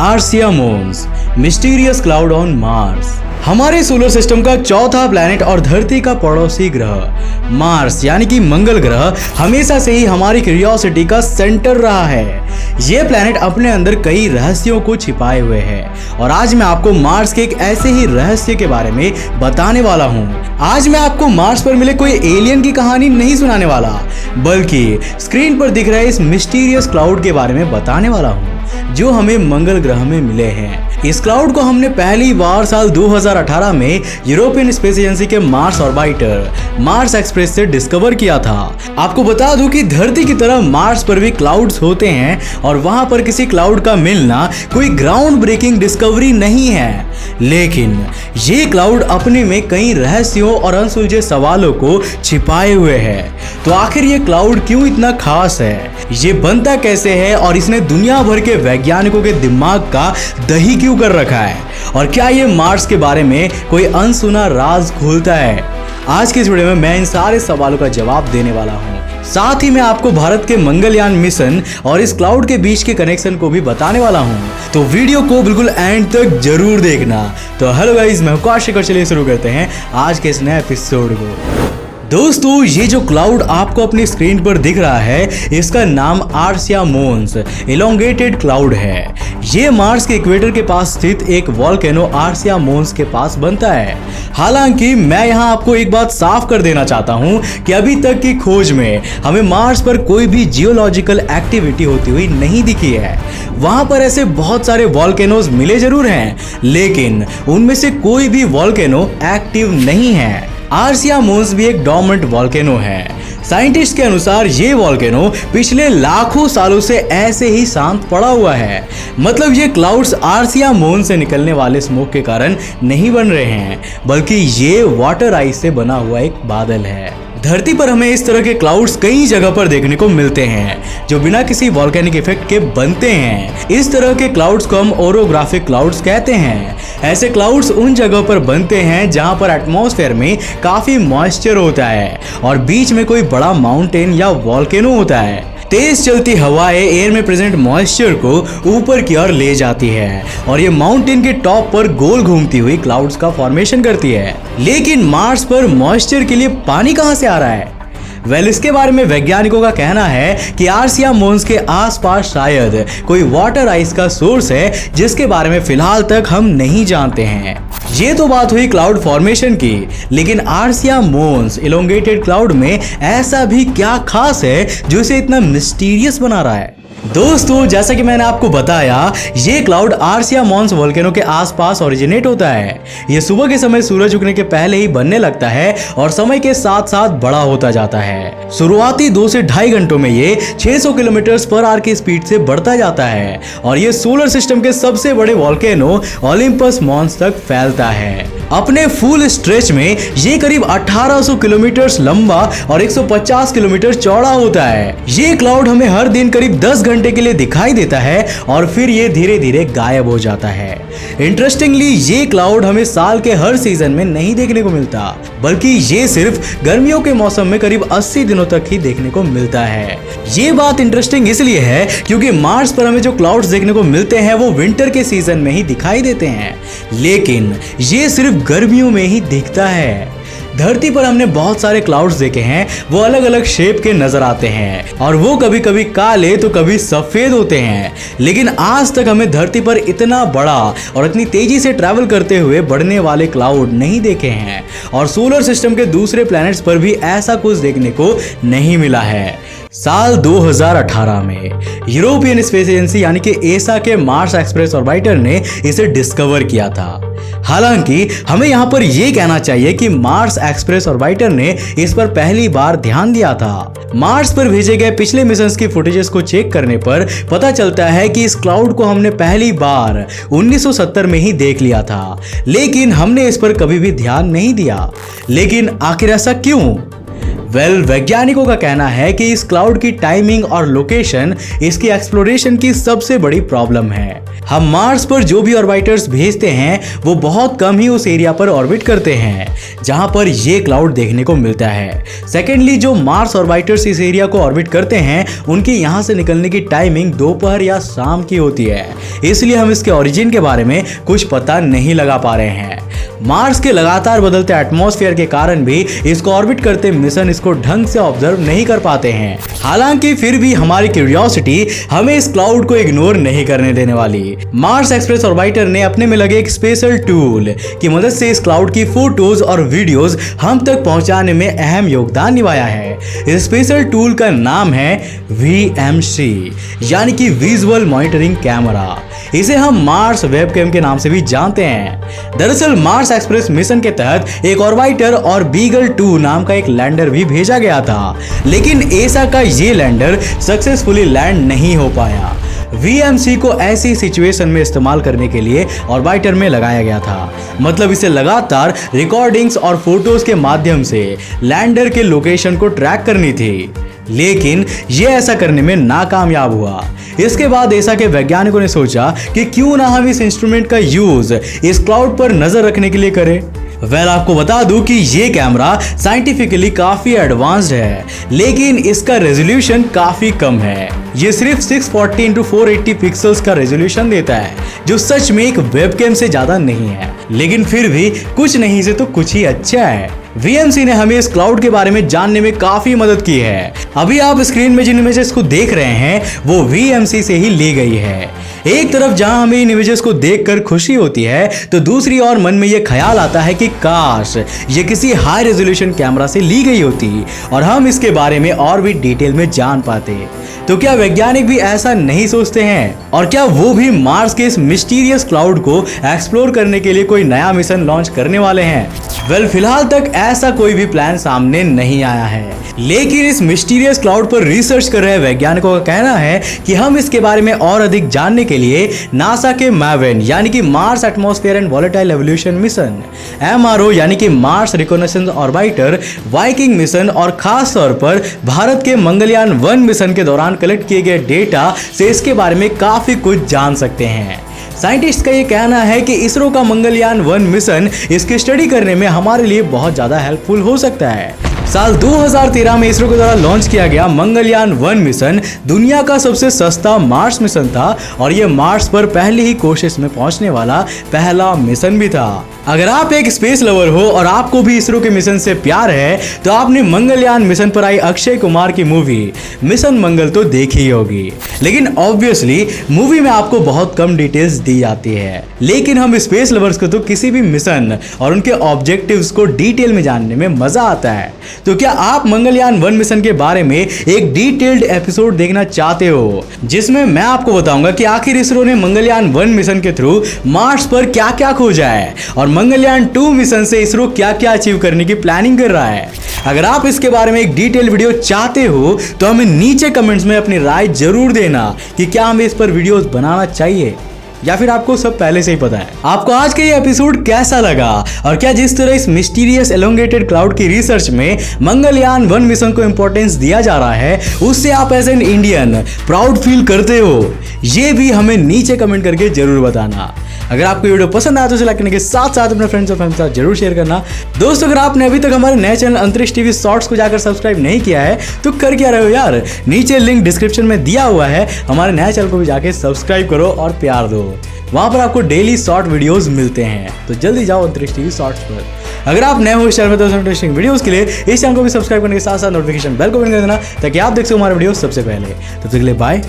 आर्सिया मोन्स, mysterious cloud on Mars. हमारे solar system का चौथा प्लैनेट और धरती का पड़ोसी ग्रह मार्स यानी कि मंगल ग्रह हमेशा से ही हमारी क्यूरियोसिटी का सेंटर रहा है। ये प्लैनेट अपने अंदर कई रहस्यों को छिपाए हुए है और आज मैं आपको मार्स के एक ऐसे ही रहस्य के बारे में बताने वाला हूँ। आज मैं आपको मार्स पर मिले कोई एलियन की कहानी नहीं सुनाने वाला, बल्कि स्क्रीन पर दिख रहे इस मिस्टीरियस क्लाउड के बारे में बताने वाला हूँ जो हमें मंगल ग्रह में मिले हैं। इस क्लाउड को हमने पहली बार साल 2018 में यूरोपियन स्पेस एजेंसी के मार्स ऑर्बिटर मार्स एक्सप्रेस से डिस्कवर किया था। आपको बता दूं कि धरती की तरह मार्स पर भी क्लाउड्स होते हैं और वहां पर किसी क्लाउड का मिलना कोई ग्राउंड ब्रेकिंग डिस्कवरी नहीं है, लेकिन ये क्लाउड अपने में कई रहस्यों और अनसुलझे सवालों को छिपाए हुए है। तो आखिर ये क्लाउड क्यों इतना खास है, ये बनता कैसे है और इसने दुनिया भर के वैज्ञानिकों के दिमाग का दही क्यों कर रखा है, और क्या ये मार्स के बारे में कोई अनसुना राज खोलता है। आज के इस वीडियो में मैं इन सारे सवालों का जवाब देने वाला हूँ। साथ ही मैं आपको भारत के मंगलयान मिशन और इस क्लाउड के बीच के कनेक्शन को भी बताने वाला हूँ, तो वीडियो को बिल्कुल एंड तक जरूर देखना। तो हेलो गाइस, मैं आकाश शेखर, चलिए शुरू करते हैं आज के इस नए एपिसोड को। दोस्तों, ये जो क्लाउड आपको अपनी स्क्रीन पर दिख रहा है, इसका नाम आर्सिया मोन्स इलोंगेटेड क्लाउड है। ये मार्स के इक्वेटर के पास स्थित एक वोल्केनो आर्सिया मोन्स के पास बनता है। हालांकि मैं यहाँ आपको एक बात साफ कर देना चाहता हूँ कि अभी तक की खोज में हमें मार्स पर कोई भी जियोलॉजिकल एक्टिविटी होती हुई नहीं दिखी है। वहां पर ऐसे बहुत सारे वोल्केनोज मिले जरूर हैं, लेकिन उनमें से कोई भी वोल्केनो एक्टिव नहीं है। आर्सिया मोन्स भी एक डोर्मेंट वोल्केनो है। साइंटिस्ट के अनुसार ये वोल्केनो पिछले लाखों सालों से ऐसे ही शांत पड़ा हुआ है। मतलब ये क्लाउड्स आर्सिया मोन्स से निकलने वाले स्मोक के कारण नहीं बन रहे हैं, बल्कि ये वाटर आइस से बना हुआ एक बादल है। धरती पर हमें इस तरह के क्लाउड्स कई जगह पर देखने को मिलते हैं जो बिना किसी वोल्केनिक इफेक्ट के बनते हैं। इस तरह के क्लाउड्स को हम ओरोग्राफिक क्लाउड्स कहते हैं। ऐसे क्लाउड्स उन जगह पर बनते हैं जहां पर एटमॉस्फेयर में काफी मॉइस्चर होता है और बीच में कोई बड़ा माउंटेन या वोल्केनो होता है। तेज चलती हवाएं एयर में प्रेजेंट मॉइस्चर को ऊपर की ओर ले जाती है और ये माउंटेन के टॉप पर गोल घूमती हुई क्लाउड्स का फॉर्मेशन करती है। लेकिन मार्स पर मॉइस्चर के लिए पानी कहां से आ रहा है? इसके बारे में वैज्ञानिकों का कहना है कि आर्सिया मोन्स के आसपास शायद कोई वाटर आइस का सोर्स है, जिसके बारे में फिलहाल तक हम नहीं जानते हैं। ये तो बात हुई क्लाउड फॉर्मेशन की, लेकिन आर्सिया मोन्स इलोंगेटेड क्लाउड में ऐसा भी क्या खास है जो इसे इतना मिस्टीरियस बना रहा है? दोस्तों, जैसा कि मैंने आपको बताया, ये क्लाउड आर्सिया मोन्स वोल्केनो के आसपास ओरिजिनेट होता है। ये सुबह के समय सूरज उगने के पहले ही बनने लगता है और समय के साथ साथ बड़ा होता जाता है। शुरुआती 2 से 2.5 घंटों में ये 600 किलोमीटर/आवर की स्पीड से बढ़ता जाता है और ये सोलर सिस्टम के सबसे बड़े वोल्केनो ओलिम्पस मॉन्स तक फैलता है। अपने फुल स्ट्रेच में ये करीब 1800 किलोमीटर लंबा और 150 किलोमीटर चौड़ा होता है। ये क्लाउड हमें हर दिन करीब 10 घंटे के लिए दिखाई देता है और फिर ये धीरे धीरे गायब हो जाता है। इंटरेस्टिंगली, ये क्लाउड हमें साल के हर सीजन में नहीं देखने को मिलता, बल्कि ये सिर्फ गर्मियों के मौसम में करीब 80 दिनों तक ही देखने को मिलता है। ये बात इंटरेस्टिंग इसलिए है क्योंकि मार्स पर हमें जो क्लाउड्स देखने को मिलते हैं वो विंटर के सीजन में ही दिखाई देते हैं, लेकिन ये सिर्फ गर्मियों में ही दिखता है। धरती पर हमने बहुत सारे क्लाउड्स देखे हैं, वो अलग अलग शेप के नजर आते हैं और वो कभी कभी काले तो कभी सफेद होते हैं, लेकिन आज तक हमें धरती पर इतना बड़ा और इतनी तेजी से ट्रैवल करते हुए बढ़ने वाले क्लाउड नहीं देखे हैं और सोलर सिस्टम के दूसरे प्लैनेट्स पर भी ऐसा कुछ देखने को नहीं मिला है। साल 2018 में यूरोपियन स्पेस एजेंसी यानी कि एसा के मार्स एक्सप्रेस ऑर्बिटर ने इसे डिस्कवर किया था। हालांकि हमें यहाँ पर यह कहना चाहिए कि मार्स एक्सप्रेस ऑर्बिटर ने इस पर पहली बार ध्यान दिया था। मार्स पर भेजे गए पिछले मिशंस की फुटेजेस को चेक करने पर पता चलता है कि इस क्लाउड को हमने पहली बार 1970 में ही देख लिया था, लेकिन हमने इस पर कभी भी ध्यान नहीं दिया। लेकिन आखिर ऐसा क्यों? वैज्ञानिकों का कहना है कि इस क्लाउड की टाइमिंग और लोकेशन इसकी एक्सप्लोरेशन की सबसे बड़ी प्रॉब्लम है। हम मार्स पर जो भी ऑर्बिटर्स भेजते हैं वो बहुत कम ही उस एरिया पर ऑर्बिट करते हैं जहां पर ये क्लाउड देखने को मिलता है। सेकेंडली, जो मार्स ऑर्बिटर्स इस एरिया को ऑर्बिट करते हैं उनकी यहां से निकलने की टाइमिंग दोपहर या शाम की होती है, इसलिए हम इसके ओरिजिन के बारे में कुछ पता नहीं लगा पा रहे हैं। मार्स के लगातार बदलते एटमॉस्फेयर के कारण भी इसको ऑर्बिट करते मिशन इसको ढंग से ऑब्जर्व नहीं कर पाते हैं। हालांकि फिर भी हमारी क्यूरियोसिटी हमें इस क्लाउड को इग्नोर नहीं करने देने वाली। मार्स एक्सप्रेस ऑर्बिटर ने अपने में लगे एक स्पेशल टूल की मदद से इस क्लाउड की फोटोज और वीडियोस हम तक पहुंचाने में अहम योगदान निभाया है। इस स्पेशल टूल का नाम है VMC यानी कि विजुअल मॉनिटरिंग कैमरा। इसे हम मार्स वेबकैम के नाम से भी जानते हैं। दरअसल मार्स एक्सप्रेस मिशन के तहत एक ऑर्बिटर और बीगल 2 नाम का एक लैंडर भी भेजा गया था, लेकिन एसा का ये लैंडर सक्सेसफुली लैंड नहीं हो पाया। VMC को ऐसी सिचुएशन में इस्तेमाल करने के लिए ऑर्बिटर में लगाया गया था, मतलब इसे लगातार रिकॉर्डिंग्स और फोटोज के माध्यम से लैंडर के लोकेशन को ट्रैक करनी थी, लेकिन ये ऐसा करने में नाकामयाब हुआ। इसके बाद एसा के वैज्ञानिकों ने सोचा कि क्यों ना हम इस इंस्ट्रूमेंट का यूज इस क्लाउड पर नजर रखने के लिए करें। आपको बता दूं कि ये कैमरा साइंटिफिकली काफी एडवांस्ड है, लेकिन इसका रेजोल्यूशन काफी कम है। ये सिर्फ 640 × 480 पिक्सल्स का रेजोल्यूशन देता है, जो सच में एक वेबकैम से ज्यादा नहीं है, लेकिन फिर भी कुछ नहीं से तो कुछ ही अच्छा है। VMC ने हमें इस क्लाउड के बारे में जानने में काफी मदद की है। अभी आप स्क्रीन में जिन इमेजेस को देख रहे हैं वो VMC से ही ली गई है। एक तरफ जहां हमें इन इमेजेस को देखकर खुशी होती है, तो दूसरी ओर मन में यह ख्याल आता है कि काश ये किसी हाई रेजोल्यूशन कैमरा से ली गई होती और हम इसके बारे में और भी डिटेल में जान पाते। तो क्या वैज्ञानिक भी ऐसा नहीं सोचते हैं? और क्या वो भी मार्स के इस मिस्टीरियस क्लाउड को एक्सप्लोर करने के लिए कोई नया मिशन लॉन्च करने वाले हैं? फिलहाल तक ऐसा कोई भी प्लान सामने नहीं आया है, लेकिन इस मिस्टीरियस क्लाउड पर रिसर्च कर रहे वैज्ञानिकों का कहना है कि हम इसके बारे में और अधिक जानने के लिए नासा के मैवेन यानी कि Mars atmosphere and volatile evolution mission, MRO यानी कि Mars recognition orbiter, Viking mission और खास तौर पर भारत के मंगलयान 1 मिशन के दौरान कलेक्ट किए गए डेटा से इसके बारे में काफी कुछ जान सकते हैं। साइंटिस्ट का ये कहना है कि इसरो का मंगलयान 1 मिशन इसकी स्टडी करने में हमारे लिए बहुत ज्यादा हेल्पफुल हो सकता है। साल 2013 में इसरो के द्वारा लॉन्च किया गया मंगलयान 1 मिशन दुनिया का सबसे सस्ता मार्स मिशन था और यह मार्स पर पहली ही कोशिश में पहुंचने वाला पहला मिशन भी था। अगर आप एक स्पेस लवर हो और आपको भी इसरो के मिशन से प्यार है, तो आपने मंगलयान मिशन पर आई अक्षय कुमार की मूवी मिशन मंगल तो देखी ही होगी, लेकिन ऑब्वियसली मूवी में आपको बहुत कम डिटेल्स दी जाती है। लेकिन हम स्पेस लवर्स को तो किसी भी मिशन और उनके ऑब्जेक्टिव्स को डिटेल में जानने में मजा आता है। तो क्या आप मंगलयान 1 मिशन के बारे में एक डिटेल्ड एपिसोड देखना चाहते हो, जिसमें मैं आपको बताऊंगा कि आखिर इसरो ने मंगलयान 1 मिशन के थ्रू मार्स पर क्या क्या खोजा है और मंगलयान 2 मिशन से इसरो क्या क्या अचीव करने की प्लानिंग कर रहा है? अगर आप इसके बारे में एक डिटेल वीडियो चाहते हो तो हमें नीचे कमेंट्स में अपनी राय जरूर देना कि क्या हमें इस पर वीडियोस बनाना चाहिए या फिर आपको सब पहले से ही पता है। आपको आज का ये एपिसोड कैसा लगा और क्या जिस तरह इस मिस्टीरियस एलोंगेटेड क्लाउड की रिसर्च में मंगलयान 1 मिशन को इंपॉर्टेंस दिया जा रहा है, उससे आप as an Indian proud feel करते हो? ये भी हमें नीचे कमेंट करके जरूर बताना। अगर आपको वीडियो पसंद आया तो उसे लाइक करने के साथ साथ अपने फ्रेंड्स और फैमिली के साथ जरूर शेयर करना। दोस्तों, अगर आपने अभी तक हमारे नए चैनल अंतरिक्ष टीवी शॉर्ट्स को जाकर सब्सक्राइब नहीं किया है तो कर क्या रहे हो यार, नीचे लिंक डिस्क्रिप्शन में दिया हुआ है, हमारे नए चैनल को भी जाके सब्सक्राइब करो और प्यार दो। वहां पर आपको डेली शॉर्ट वीडियोस मिलते हैं, तो जल्दी जाओ अंतरिक्ष टीवी शॉर्ट्स पर। अगर आप नए हो इस चैनल में तो इंटरेस्टिंग वीडियोस के लिए इस चैनल को भी सब्सक्राइब करने के साथ साथ नोटिफिकेशन बेल को भी कर देना ताकि आप देख सको हमारे वीडियो सबसे पहले। तब तक के लिए बाय।